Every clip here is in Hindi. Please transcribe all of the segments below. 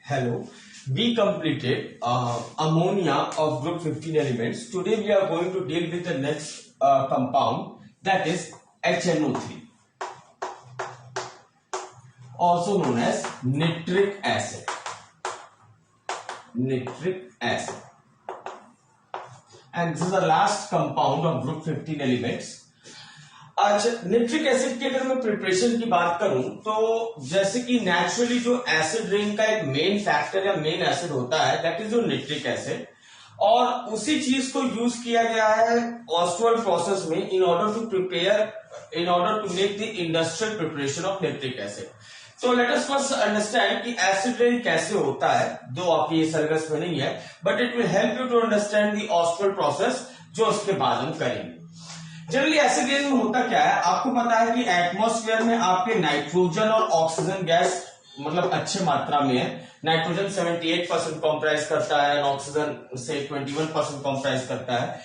Hello, we completed ammonia of group 15 elements. Today we are going to deal with the next compound, that is HNO3, also known as nitric acid. Nitric acid. And this is the last compound of group 15 elements. अच्छा, निट्रिक एसिड की अगर मैं प्रिपरेशन की बात करूं तो जैसे कि नेचुरली जो एसिड रेन का एक मेन फैक्टर या मेन एसिड होता है दैट इज जो निट्रिक एसिड, और उसी चीज को यूज किया गया है ऑस्टवर्ड प्रोसेस में in order to make the industrial preparation of nitric acid. तो लेट अस फर्स्ट अंडरस्टैंड कि एसिड रेन कैसे होता है, दो आपकी ये सिलेबस में नहीं है but it will help you to understand the Ostwald process जो उसके बाद हम करेंगे. जनरली एसिड रेन में होता क्या है, आपको पता है कि एटमॉस्फेयर में आपके नाइट्रोजन और ऑक्सीजन गैस मतलब अच्छे मात्रा में है. नाइट्रोजन 78% कॉम्प्राइज करता है, ऑक्सीजन से 21% कॉम्प्राइज करता है.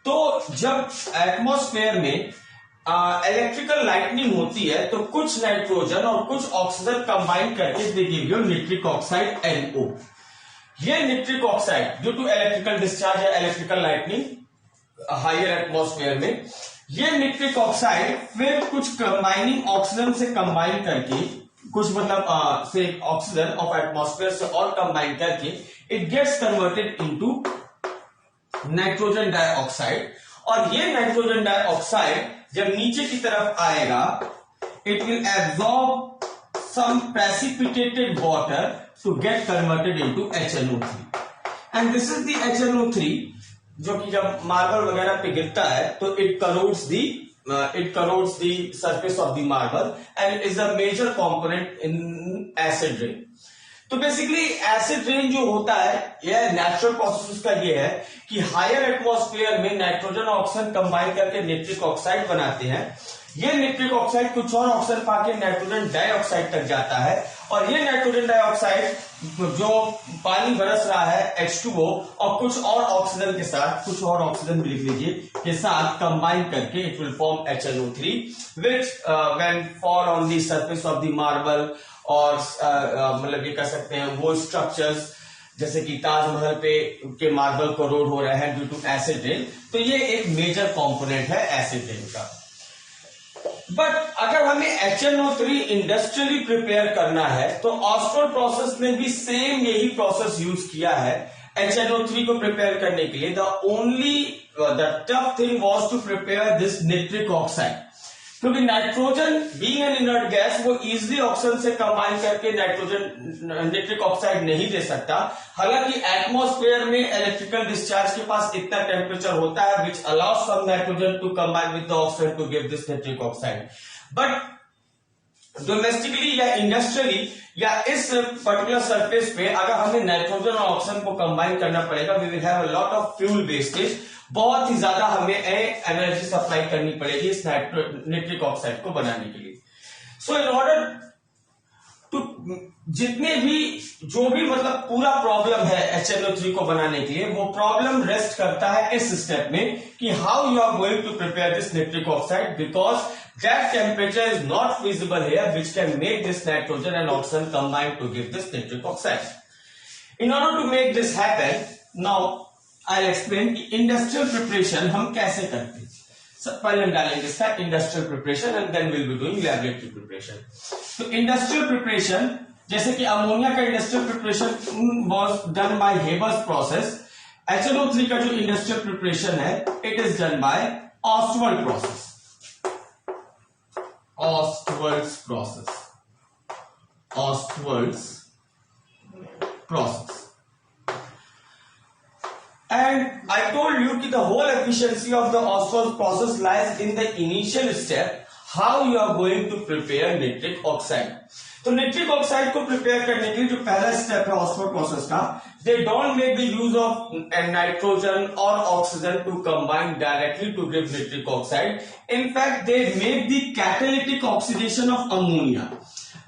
तो जब एटमॉस्फेयर में इलेक्ट्रिकल लाइटनिंग होती है तो कुछ नाइट्रोजन और कुछ ऑक्सीजन कंबाइन करके they give you nitric oxide NO. ये nitric oxide due to electrical discharge या इलेक्ट्रिकल लाइटनिंग हायर एटमॉस्फेयर में, ये निट्रिक ऑक्साइड फिर कुछ कंबाइनिंग ऑक्सीजन से कंबाइन करके कुछ मतलब से ऑक्सीजन ऑफ एटमॉस्फेयर से और कंबाइन करके it gets converted into nitrogen dioxide. और ये नाइट्रोजन डाइऑक्साइड जब नीचे की तरफ आएगा it will absorb some precipitated water to get converted into HNO3. And this is the HNO3 जो कि जब मार्बल वगैरह पे गिरता है तो it corrodes the surface of the marble and it is a major component in acid rain. तो बेसिकली एसिड रेन जो होता है यह नेचुरल प्रोसेस का ये है कि हायर एटमॉस्फेयर में नाइट्रोजन और ऑक्सीजन कंबाइन करके निट्रिक ऑक्साइड बनाते हैं. ये निट्रिक ऑक्साइड कुछ और ऑक्सीजन पाके नाइट्रोजन डाइऑक्साइड तक जाता है, और ये नाइट्रोजन डाइऑक्साइड जो पानी बरस रहा है H2O और कुछ और ऑक्सीजन के साथ, कुछ और ऑक्सीजन भी लिख लीजिए, के साथ कंबाइन करके it will form HNO3 which when fall on the surface of the marble और मतलब ये कह सकते हैं वो स्ट्रक्चर्स जैसे कि ताजमहल पे के मार्बल को रोड हो रहा है ड्यू टू एसिड रेन. तो ये एक मेजर कंपोनेंट है एसिड रेन का. बट अगर हमें HNO3 इंडस्ट्रियली प्रिपेयर करना है तो ऑस्टवर्ड प्रोसेस ने भी सेम यही प्रोसेस यूज किया है HNO3 को प्रिपेयर करने के लिए. The tough thing was to prepare this nitric oxide, क्योंकि nitrogen being an inert gas वो इजिली ऑक्सीजन से कंबाइन करके नाइट्रोजन निट्रिक ऑक्साइड नहीं दे सकता. हालांकि एटमॉस्फेयर में इलेक्ट्रिकल डिस्चार्ज के पास इतना टेम्परेचर होता है which allows some nitrogen to combine with the oxygen to give this nitric oxide. But domestically या इंडस्ट्रियली या इस पर्टिकुलर सरफेस पे अगर हमें नाइट्रोजन और ऑक्सीजन को कंबाइन करना पड़ेगा we will have a lot of fuel wastage. बहुत ही ज्यादा हमें एनर्जी सप्लाई करनी पड़ेगी इस निट्रिक ऑक्साइड को बनाने के लिए. सो इन ऑर्डर टू जितने भी जो भी मतलब पूरा प्रॉब्लम है HNO3 को बनाने के लिए वो प्रॉब्लम रेस्ट करता है इस स्टेप में कि how you are going to prepare this nitric oxide, because that temperature is not feasible here which can make this nitrogen and oxygen combine to give this nitric oxide. In order to make this happen now I'll explain कि इंडस्ट्रियल प्रिपरेशन हम कैसे करते हैं. पहले हम डालेंगे इसका industrial preparation and then will be doing laboratory preparation. तो इंडस्ट्रियल प्रिपरेशन जैसे कि अमोनिया का industrial preparation was done by Haber's process. HNO3 का जो इंडस्ट्रियल प्रिपरेशन है it is done by Ostwald process. Ostwald's process. And I told you that the whole efficiency of the Ostwald process lies in the initial step, how you are going to prepare nitric oxide. तो निट्रिक ऑक्साइड को प्रिपेयर करने के लिए जो पहला स्टेप है ऑस्टवर्ड प्रोसेस का, they don't make the use of nitrogen और oxygen to combine directly to give nitric oxide. In fact they make the catalytic oxidation of ammonia.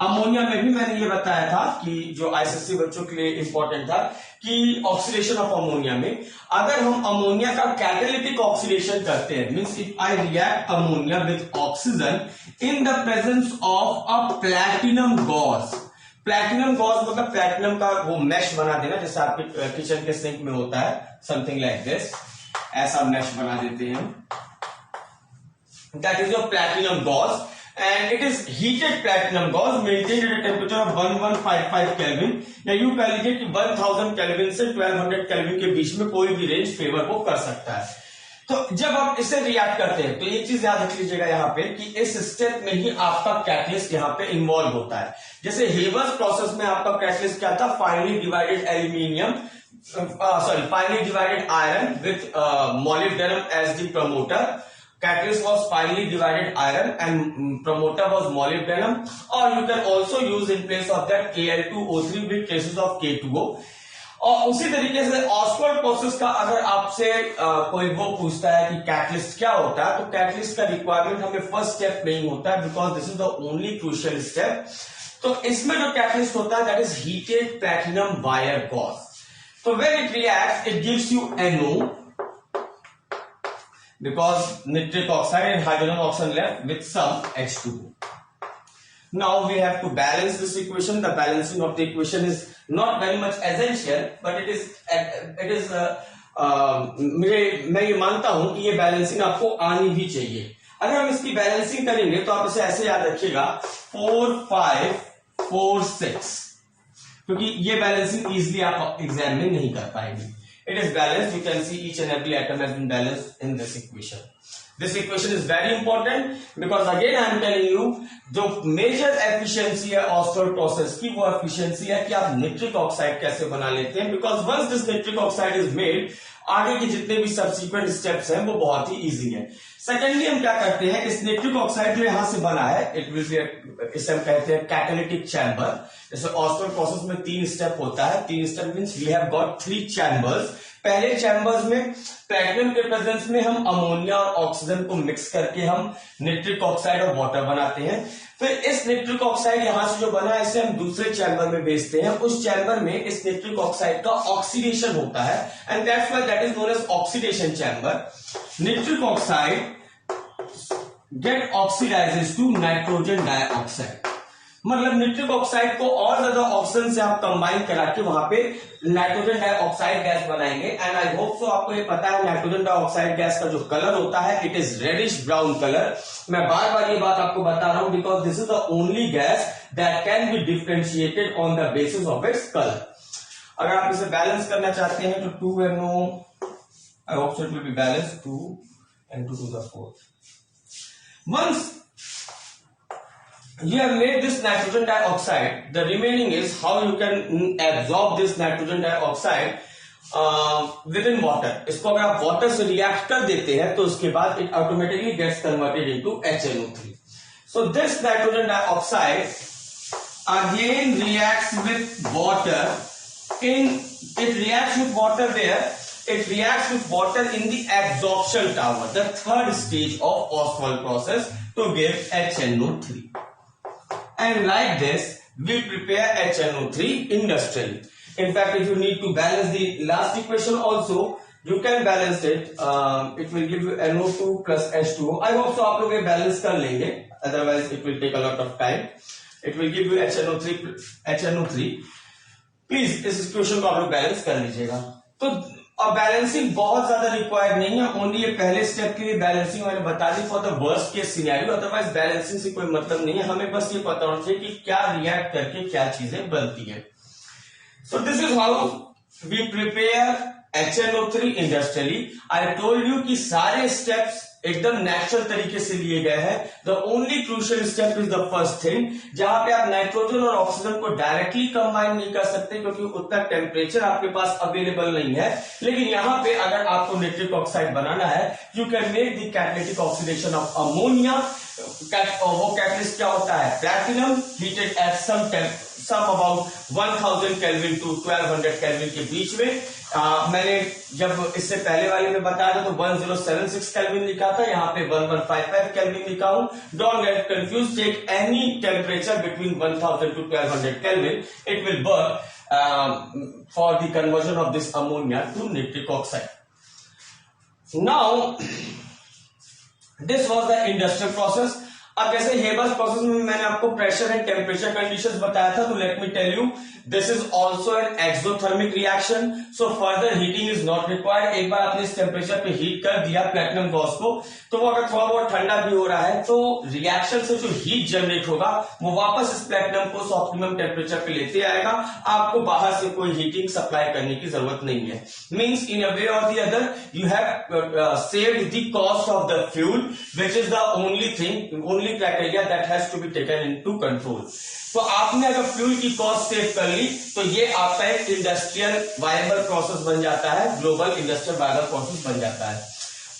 Ammonia में भी मैंने ये बताया था कि जो आईएसएससी बच्चों के लिए इंपॉर्टेंट था कि ऑक्सीडेशन ऑफ अमोनिया में अगर हम अमोनिया का कैटालिटिक ऑक्सीडेशन करते हैं, means if I react ammonia with oxygen in the presence of a platinum gauze. Platinum gauze मतलब प्लैटिनम का वो मैश बना देना, जैसे आपके किचन के सिंक में होता है, समथिंग लाइक दिस, ऐसा मैश बना देते हैं हम। That is your platinum gauze and it is heated platinum gauze maintained at a temperature of 1155 Kelvin, या यूं कह लीजिए कि 1000 केल्विन से 1200 केल्विन के बीच में कोई भी रेंज फेवर को कर सकता है। तो जब आप इसे रिएक्ट करते हैं तो एक चीज याद रख लीजिएगा यहाँ पे कि इस स्टेप में ही आपका कैटलिस्ट यहाँ पे इन्वॉल्व होता है। जैसे हेवर्स प्रोसेस में आपका कैटलिस्ट क्या था, finally divided aluminium finely divided iron with molybdenum as the promoter. Catalyst was finely divided iron and promoter was molybdenum, or you can also use in place of that Al2O3 with traces of K2O. और उसी तरीके से ऑस्वाल्ड प्रोसेस का अगर आपसे कोई वो पूछता है कि कैटलिस्ट क्या होता है, तो कैटलिस्ट का रिक्वायरमेंट हमें फर्स्ट स्टेप में ही होता है, because this is the only crucial step. तो इसमें जो कैटलिस्ट होता है that is heated platinum wire gauze. So when it reacts, it gives you NO because nitric oxide and hydrogen oxide left with some H2O. Now we have to balance this equation. The balancing of the equation is not very much essential, but it is मैं ये मानता हूं कि ये बैलेंसिंग आपको आनी भी चाहिए। अगर हम इसकी बैलेंसिंग करेंगे तो आप इसे ऐसे याद रखिएगा 4 5 4 6, क्योंकि ये बैलेंसिंग इजीली आप एग्जाम में नहीं कर पाएंगे। It is balance, you can see each and every atom has been balanced in this equation. This equation is very important because again I am telling you, जो मेजर एफिशिएंसी है ऑस्वाल्ड प्रोसेस की, वो एफिशिएंसी है कि आप निट्रिक ऑक्साइड कैसे बना लेते हैं, because once this nitric oxide is made, आगे के जितने भी सब्सिक्वेंट स्टेप्स हैं वो बहुत ही इजी है। सेकेंडली हम क्या करते हैं, इस निट्रिक ऑक्साइड जो यहां से बना है, इट विल बी, इसे हम कहते हैं कैटालिटिक चैम्बर। जैसे ऑस्वाल्ड प्रोसेस में 3 स्टेप होता है, 3 step means we have got 3 chambers. पहले चैम्बर्स में प्लैटिनम के प्रेजेंस में हम अमोनिया और ऑक्सीजन को मिक्स करके हम निट्रिक ऑक्साइड और वाटर बनाते हैं। फिर इस निट्रिक ऑक्साइड यहां से जो बना है इसे हम दूसरे चैम्बर में भेजते हैं। उस चैम्बर में इस निट्रिक ऑक्साइड का ऑक्सीडेशन होता है and that's why that is known as oxidation chamber. Nitric oxide get oxidizes to nitrogen dioxide, मतलब निट्रिक ऑक्साइड को और ज्यादा ऑक्सीजन से आप कंबाइन करा के वहां पे नाइट्रोजन डाइऑक्साइड गैस बनाएंगे। एंड आई होप सो आपको ये पता है नाइट्रोजन डाइऑक्साइड गैस का जो कलर होता है it is reddish brown colour. मैं बार बार ये बात आपको बता रहा हूं because this is the only gas that can be differentiated on the basis of its colour. अगर आप इसे बैलेंस करना चाहते हैं तो 2NO, I hope so it will be balance, 2 and 2 to the 4th. Once you have made this nitrogen dioxide, the remaining is how you can absorb this nitrogen dioxide within water. इसको अगर आप water से react कर देते हैं तो उसके बाद it automatically gets converted into HNO3. So this nitrogen dioxide again reacts with water it reacts with water where it reacts with water in the absorption tower, the third stage of Ostwald process, to give HNO3. And like this, we prepare HNO3 industrially. In fact, if you need to balance the last equation also, you can balance it. It will give you NO2 plus H2O. I hope so आप लोग ये balance कर लेंगे. Otherwise, it will take a lot of time. It will give you HNO3. Please इस इक्वेशन को आप लोग बैलेंस कर लीजिएगा। तो और बैलेंसिंग बहुत ज्यादा रिक्वायर्ड नहीं है, ओनली ये पहले स्टेप के लिए बैलेंसिंग मैंने बता दी for the worst case scenario. Otherwise balancing से कोई मतलब नहीं है, हमें बस ये पता होना चाहिए कि क्या रिएक्ट करके क्या चीजें बनती है। So this is how we prepare HNO3 industrially. I told you कि सारे स्टेप्स एकदम नेचुरल तरीके से लिए गए हैं। The only crucial step is the first thing, जहां पे आप नाइट्रोजन और ऑक्सीजन को डायरेक्टली कंबाइन नहीं कर सकते क्योंकि उतना टेम्परेचर आपके पास अवेलेबल नहीं है। लेकिन यहां पे अगर आपको निट्रिक ऑक्साइड बनाना है, you can make the catalytic oxidation of ammonia. वो कैटलिस्ट क्या होता है, platinum heated at some about 1000 kelvin to 1200 kelvin के बीच में। मैंने जब इससे पहले वाले में बताया था तो 1076 केल्विन लिखा था, यहाँ पे 1155 केल्विन लिखा हूं। Don't get confuse, take any temperature between 1000 to 1200 kelvin, it will work for the conversion of this ammonia to nitric oxide. Now this was the industrial process. अब जैसे हेबर्स प्रोसेस में मैंने आपको प्रेशर एंड टेम्परेचर कंडीशंस बताया था, तो let me tell you this is also an exothermic reaction, so further heating is not required. एक बार आपने इस टेम्परेचर पे हीट कर दिया प्लेटिनम गॉस को, तो वो अगर थोड़ा बहुत ठंडा भी हो रहा है तो रिएक्शन से जो हीट जनरेट होगा वो वापस इस प्लेटिनम को ऑप्टिमम टेम्परेचर पे लेते आएगा। आपको बाहर से कोई हीटिंग सप्लाई करने की जरूरत नहीं है। मीन्स इन अ वे और the other you have saved the cost of the fuel, which is the only criteria that has to be taken into control. तो आपने अगर फ्यूल की कॉस्ट सेव कर ली तो ये आपका एक इंडस्ट्रियल वायबल प्रोसेस बन जाता है, ग्लोबल इंडस्ट्रियल वायबल प्रोसेस बन जाता है।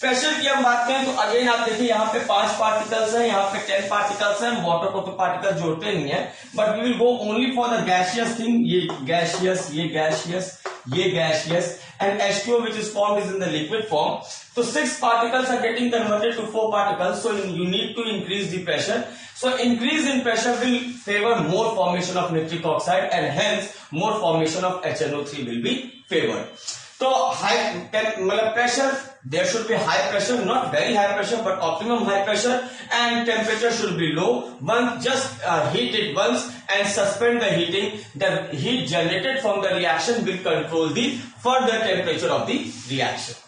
प्रेशर की हम बात करें तो अगेन आप देखिए यहाँ पे 5 पार्टिकल्स हैं, यहाँ पे 10 पार्टिकल्स हैं। वाटर को तो पार्टिकल जोड़ते नहीं है, but we will go only for the gaseous thing. ये गैसियस, ये गैसियस, ये gaseous, and H2O which is formed is in the liquid form. So 6 particles are getting converted to 4 particles. So you need to increase the pressure. So increase in pressure will favor more formation of nitric oxide and hence more formation of HNO3 will be favored. So high मतलब pressure, there should be high pressure, not very high pressure but optimum high pressure, and temperature should be low. Once just heat it once and suspend the heating. The heat generated from the reaction will control the further temperature of the reaction.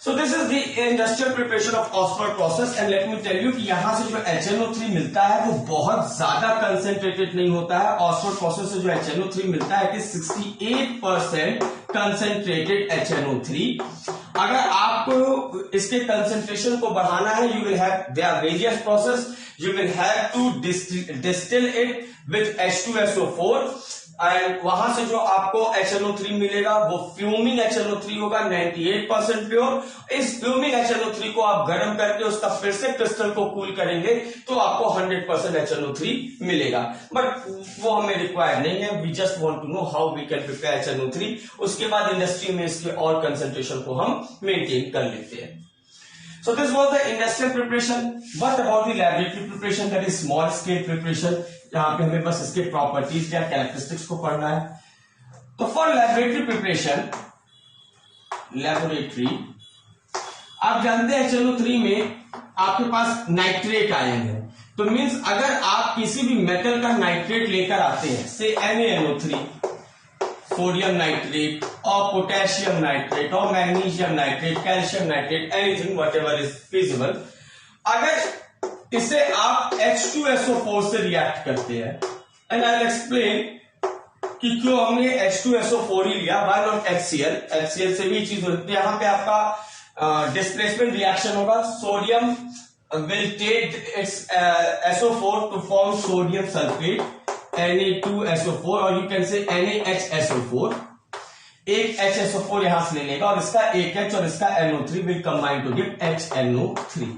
So this is the industrial preparation of Osborne process, and let me tell you कि यहाँ से जो HNO3 मिलता है वो बहुत ज्यादा कंसेंट्रेटेड नहीं होता है। Osborne process से जो HNO3 मिलता है कि 68% कंसेंट्रेटेड HNO3। अगर आपको इसके कंसेंट्रेशन को बढ़ाना है, you will have there are various process. You will have to distill it with H2SO4 and वहां से जो आपको HNO3 मिलेगा वो फ्यूमिंग HNO3 होगा, 98% प्योर। इस फ्यूमिंग HNO3 को आप गर्म करके उसका फिर से क्रिस्टल को कूल करेंगे तो आपको 100% HNO3 मिलेगा, बट वो हमें रिक्वायर नहीं है। We just want to know how we can prepare HNO3। उसके बाद इंडस्ट्री में इसके और कंसेंट्रेशन को हम मेंटेन कर लेते हैं। So this was the industrial preparation. What about the laboratory preparation, that is small scale preparation? यहाँ पे हमें बस इसके प्रॉपर्टीज या कैरेक्टरिस्टिक्स को पढ़ना है। तो फॉर लैबोरेटरी प्रिपरेशन, लैबोरेटरी आप जानते हैं HNO3 में आपके पास नाइट्रेट आयन है, तो मीन्स अगर आप किसी भी मेटल का नाइट्रेट लेकर आते हैं, से NaNO3, सोडियम नाइट्रेट और पोटेशियम नाइट्रेट और magnesium nitrate, calcium nitrate, anything whatever is feasible, अगर इसे आप H2SO4 से रिएक्ट करते हैं, एंड आई विल एक्सप्लेन कि क्यों हमने H2SO4 ही लिया, व्हाई नॉट HCl। HCl से भी चीज होती है। यहाँ पे आपका डिस्प्लेसमेंट रिएक्शन होगा, sodium will take its SO4 to form sodium sulfate, Na2SO4, और you can say NaHSO4। एक HSO4 यहां से ले लेगा और इसका एक H और इसका NO3 will combine to give HNO3।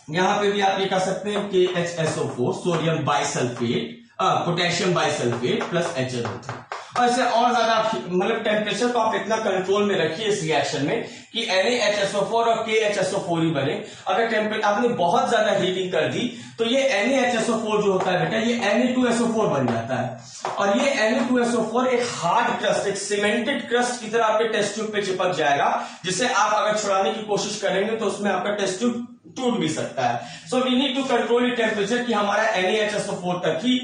यहां पे भी आप ये कह सकते हैं कि HSO4 sodium bisulphate, potassium bisulphate plus HNO3। और इसे और ज्यादा मतलब टेम्परेचर को आप इतना कंट्रोल में रखिए इस रिएक्शन में कि NaHSO4 और KHSO4 ही बने। अगर टेम्परेचर आपने बहुत ज्यादा हीटिंग कर दी तो ये NaHSO4 जो होता है बेटा ये Na2SO4 बन जाता है, और ये Na2SO4 एक हार्ड क्रस्ट, एक सीमेंटेड क्रस्ट की तरह आपके टेस्ट ट्यूब पे चिपक जाएगा, जिसे आप अगर छुड़ाने की कोशिश करेंगे तो उसमें आपका टेस्ट ट्यूब टूट भी सकता है। So we need to control temperature कि हमारा NaHSO4 तक ही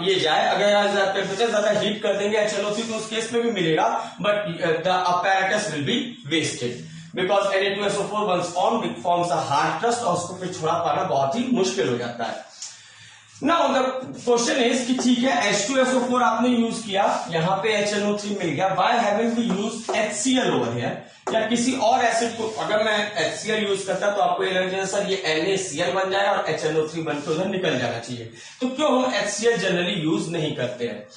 ये जाए। अगर टेम्परेचर ज्यादा हीट कर देंगे HNO3 तो उस केस में भी मिलेगा, but the apparatus will be wasted because Na2SO4 once formed it forms a hard crust, और उसको फिर छुड़ा पाना बहुत ही मुश्किल हो जाता है। नाउ द क्वेश्चन इज कि ठीक है H2SO4 आपने यूज किया, यहाँ पे HNO3 मिल गया, why haven't we used HCl over here, या किसी और एसिड को अगर मैं HCl यूज करता तो आपको ये लगेगा सर ये NaCl बन जाए और HNO3 बन के उधर निकल जाना चाहिए, तो क्यों हम HCl जनरली यूज नहीं करते हैं।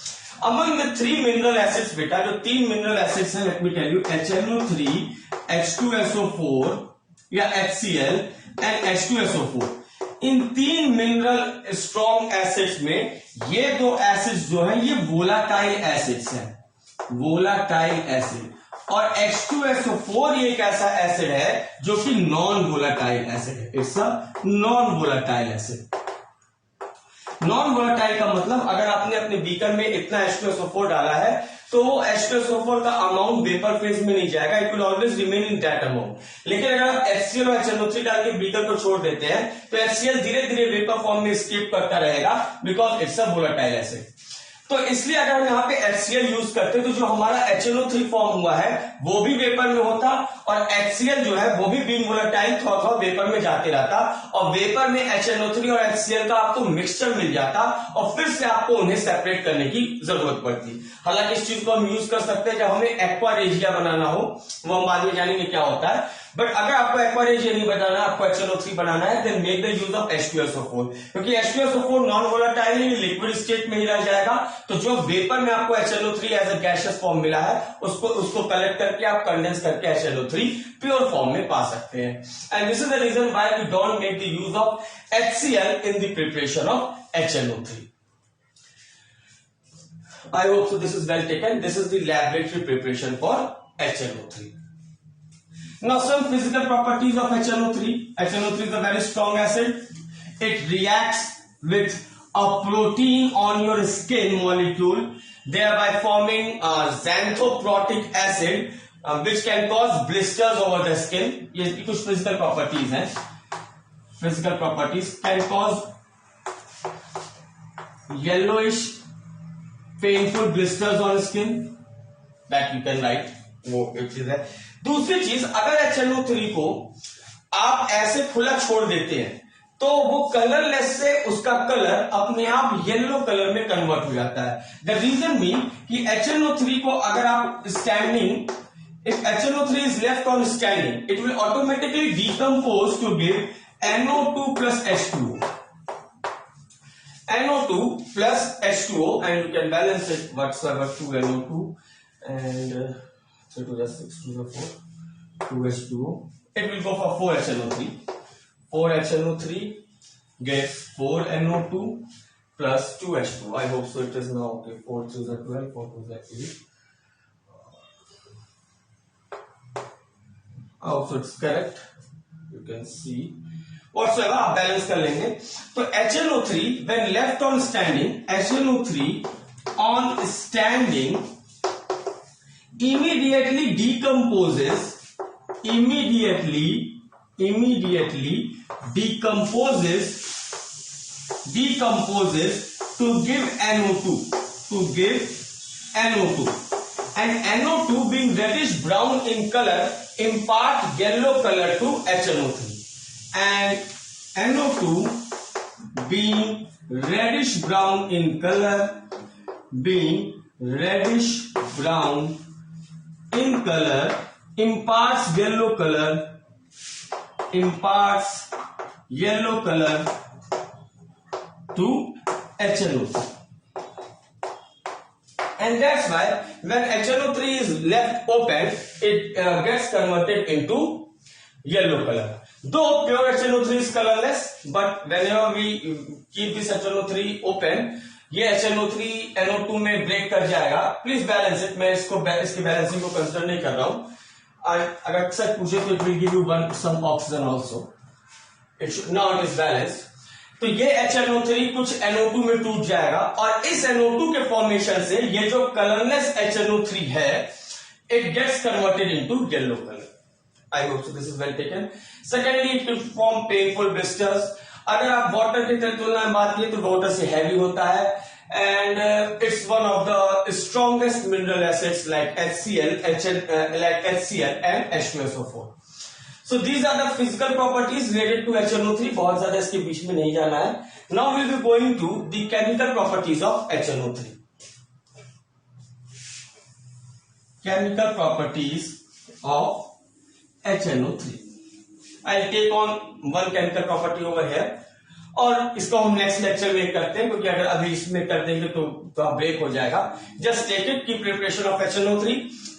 Among the 3 mineral acids बेटा, जो 3 मिनरल एसिड्स हैं, let me tell you, HNO3, H2SO4 या HCl एंड H2SO4, इन 3 मिनरल स्ट्रॉन्ग एसिड्स में ये 2 एसिड्स जो हैं ये वोलाटाइल एसिड्स हैं, वोलाटाइल एसिड, और H2SO4 ये एक ऐसा एसिड है जो कि नॉन वोलाटाइल एसिड है, it's a non volatile acid. Non volatile का मतलब अगर आपने अपने बीकर में इतना H2SO4 डाला है तो वो H2SO4 का अमाउंट वेपर फेज में नहीं जाएगा, it will always remain in that amount. लेकिन अगर आप HCl और HNO3 डाल के बीकर को छोड़ देते हैं तो HCl धीरे धीरे वेपर फॉर्म में स्केप करता रहेगा, because it's a volatile acid. तो इसलिए अगर हम यहाँ पे HCl यूज करते हैं तो जो हमारा HNO3 फॉर्म हुआ है वो भी वेपर में होता, और HCl जो है वो भी बीइंग वोलेटाइल थोड़ा थोड़ा वेपर में जाते रहता, और वेपर में HNO3 और HCl का आपको मिक्सचर मिल जाता, और फिर से आपको उन्हें सेपरेट करने की जरूरत पड़ती। हालांकि इस चीज को हम यूज कर सकते हैं जब हमें एक्वा रेजिया बनाना हो, वो हम बाद में जानेंगे क्या होता है। बट अगर आपको एक्वा रेजिया नहीं बनाना, आपको HNO3 बनाना है, then make the use of H2SO4, क्योंकि H2SO4 नॉन वोलेटाइल है, लिक्विड स्टेट में ही रह जाएगा। तो जो वेपर में आपको HNO3 as a gaseous form मिला है उसको कलेक्ट करके आप कंडेंस करके HNO3 प्योर फॉर्म में पा सकते हैं। And this is the reason why we don't make the use of HCl in the preparation of HNO3। I hope so this is well taken. This is the laboratory preparation for HNO3. Now some physical properties of HNO3. HNO3 is a very strong acid. It reacts with a protein on your skin molecule, thereby forming a xanthoprotic acid, which can cause blisters over the skin. ये कुछ physical properties हैं. Physical properties can cause yellowish painful blisters on skin, that you can write, वो एक चीज है। दूसरी चीज, अगर HNO3 को आप ऐसे खुला छोड़ देते हैं तो वो कलरलेस से उसका कलर अपने आप येलो कलर में कन्वर्ट हो जाता है। द रीजन मीन कि HNO3 को अगर आप standing, if HNO3 is left on standing, it will automatically decompose to give NO2 plus H2O. NO2 plus H2O, and you can balance it whatsoever, 2 NO2 and 3 to the 6 to the 4, 2 H2O. It will go for 4 HNO3. 4 HNO3 gets 4 NO2 plus 2 H2O. I hope so. It is now okay. 4 to the 12, 4 to the 8. Also, it's correct. You can see. Whatsoever आप बैलेंस कर लेंगे। तो HNO3 when left on standing, HNO3 on standing immediately decomposes to give NO2, and NO2 being reddish brown in color impart yellow color to HNO3, and NO2 being reddish brown in color imparts yellow color to HNO3, and that's why when HNO3 is left open, it gets converted into yellow color. Though pure HNO3 is colorless, but whenever we keep this HNO3 open, ये HNO3 NO2 में ब्रेक कर जाएगा। प्लीज बैलेंस इट, मैं इसकी बैलेंसिंग को कंसिडर नहीं कर रहा हूं। अगर अक्सर पूछे तो it will give you some oxygen also, now it is balanced. तो ये HNO3 कुछ NO2 में टूट जाएगा, और इस NO2 के फॉर्मेशन से ये जो कलरलेस HNO3 है, it gets converted into yellow color. I hope so this is well taken. Secondly, it will form painful blisters. अगर आप वाटर की तुलना में बात करें तो वाटर से हैवी होता है, and it's one of the strongest mineral acids like HCl and H2SO4. So these are the physical properties related to HNO3. बहुत ज्यादा इसके बीच में नहीं जाना है। Now we will be going to the chemical properties of HNO3. Chemical properties of HNO3. I'll take on one chemical property over here, और इसको हम नेक्स्ट लेक्चर में करते हैं, क्योंकि अगर अभी इसमें कर देंगे तो ब्रेक हो जाएगा। जस्ट टेक इट की preparation of HNO3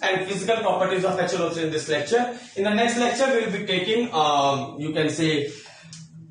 and physical properties of HNO3 in this lecture. In the next lecture, we will be taking, you can say,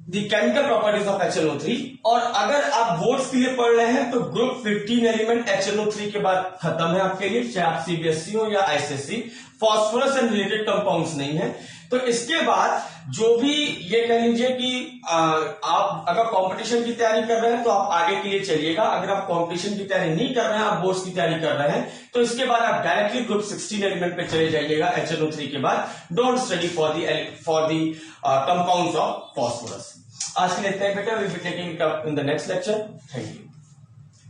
the chemical properties of HNO3. और अगर आप बोर्ड्स के लिए पढ़ रहे हैं तो ग्रुप 15 एलिमेंट HNO3 के बाद खत्म है आपके लिए, चाहे आप CBSE हो या ICSE। Phosphorus and related compounds नहीं है। तो इसके बाद जो भी ये कह लीजिए कि आप अगर कंपटीशन की तैयारी कर रहे हैं तो आप आगे के लिए चलिएगा। अगर आप कंपटीशन की तैयारी नहीं कर रहे हैं, आप बोर्ड्स की तैयारी कर रहे हैं, तो इसके बाद आप डायरेक्टली ग्रुप 16 एलिमेंट पे चले जाइएगा HNO3 के बाद। Don't study for the compounds of phosphorus. आज के लिए इतना ही बेटा, will be taking it up in the next lecture. Thank you.